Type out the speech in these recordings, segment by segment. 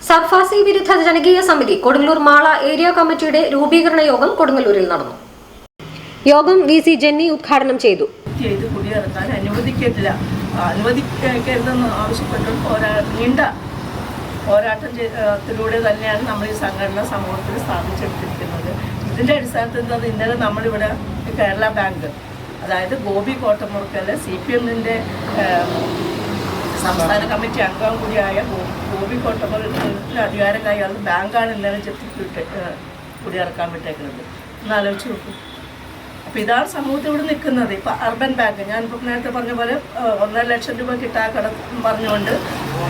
SARFAESI വിരുദ്ധ ജനകീയ സമിതി കൊടുങ്ങല്ലൂർ മാള ഏരിയ കമ്മിറ്റിയുടെ രൂപീകരണ യോഗം കൊടുങ്ങല്ലൂരിൽ നടന്നു. യോഗം VC ജെന്നി ഉദ്ഘാടനം ചെയ്തു. കുടിയിറക്കാൻ അനുവദിക്കരുതെന്ന് ആവശ്യപ്പെട്ടുകൊണ്ട് നീണ്ട പോരാട്ടത്തിലൂടെ തന്നെയാണ് നമ്മൾ ഈ സംഘടന സമൂഹത്തിൽ സ്ഥാപിച്ചെടുത്തിരിക്കുന്നത്. ഇതിൻ്റെ അടിസ്ഥാനത്തിൽ ഇന്നലെ നമ്മളിവിടെ കേരള ബാങ്ക്, അതായത് ഗോപി കോട്ടമുറുക്കൽ CPM-ന്റെ സംസ്ഥാന കമ്മിറ്റി അംഗം കൂടിയായ ഗോപി കോട്ടമുറുക്കലിൻ്റെ അധികാരം കൈയാളുന്ന ബാങ്കാണ് ഇന്നലെ കുടിയിറക്കാൻ വിട്ടേക്കുന്നത്. ഒന്ന് ആലോചിച്ച് നോക്കൂ. അപ്പോൾ ഇതാണ് സമൂഹത്തിൽ ഇവിടെ നിൽക്കുന്നത്. ഇപ്പോൾ അർബൻ ബാങ്ക്, ഞാനിപ്പോൾ നേരത്തെ പറഞ്ഞ പോലെ 1.5 ലക്ഷം രൂപ കിട്ടാക്കടം പറഞ്ഞുകൊണ്ട്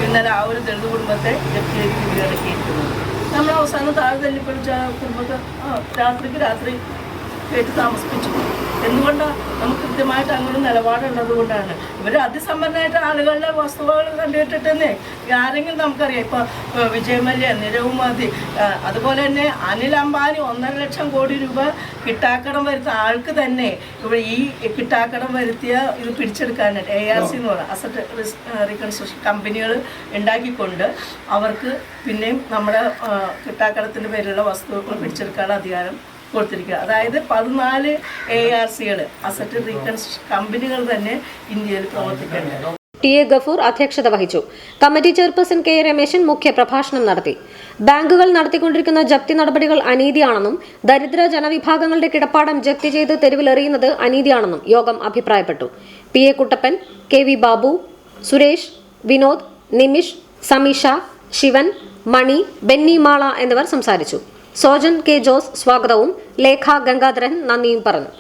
ഇന്നലെ ആ ഒരു ദളിത് കുടുംബത്തെ ജപ്തി ചെയ്ത് കുടിയിറക്കിയിരിക്കുന്നത്. നമ്മൾ അവസാനം താഴെ തല്ലിപ്പൊളിച്ച കുടുംബത്തെ രാത്രിക്ക് രാത്രി കേട്ട് താമസിപ്പിച്ചു. എന്തുകൊണ്ടാണ്? നമുക്ക് കൃത്യമായിട്ട് അങ്ങനെ നിലപാടുള്ളത് കൊണ്ടാണ്. ഇവർ അതിസമ്പന്നമായിട്ട് ആളുകളുടെ വസ്തുവകൾ കണ്ടുകിട്ടിട്ടെന്നേ ആരെങ്കിലും നമുക്കറിയാം. ഇപ്പോൾ വിജയ് മല്യ, നീരവ് മോദി, അതുപോലെ തന്നെ അനിൽ അംബാനി 1.5 ലക്ഷം കോടി രൂപ കിട്ടാക്കടം വരുത്തിയ ആൾക്ക് തന്നെ ഇവിടെ ഈ കിട്ടാക്കടം വരുത്തിയ ഇത് പിടിച്ചെടുക്കാനായിട്ട് ARC എന്ന് പറയുന്നത് അസറ്റ് റീകൺസ്ട്രക്ഷൻ കമ്പനികൾ ഉണ്ടാക്കിക്കൊണ്ട് അവർക്ക് പിന്നെയും നമ്മുടെ കിട്ടാക്കടത്തിൻ്റെ പേരിലുള്ള വസ്തുക്കൾ പിടിച്ചെടുക്കാനുള്ള അധികാരം കൊടുത്തിരിക്കുക. അതായത് 14 ARCകൾ അസറ്റ് റീകൺസ്ട്രക്ഷൻ കമ്പനികൾ തന്നെ ഇന്ത്യയിൽ പ്രവർത്തിക്കുന്നുണ്ട്. TA ഗഫൂർ അധ്യക്ഷത വഹിച്ചു. കമ്മിറ്റി ചെയർപേഴ്സൺ K രമേശൻ മുഖ്യ പ്രഭാഷണം നടത്തി. ബാങ്കുകൾ നടത്തിക്കൊണ്ടിരിക്കുന്ന ജപ്തി നടപടികൾ അനീതിയാണെന്നും ദരിദ്ര ജനവിഭാഗങ്ങളുടെ കിടപ്പാടം ജപ്തി ചെയ്ത് തെരുവിലെറിയുന്നത് അനീതിയാണെന്നും യോഗം അഭിപ്രായപ്പെട്ടു. PA കുട്ടപ്പൻ, KV ബാബു, സുരേഷ്, വിനോദ്, നിമിഷ്, സമീഷ, ശിവൻ, മണി, ബെന്നി മാള എന്നിവർ സംസാരിച്ചു. സോജൻ K ജോസ് സ്വാഗതവും ലേഖ ഗംഗാധരൻ നന്ദിയും പറഞ്ഞു.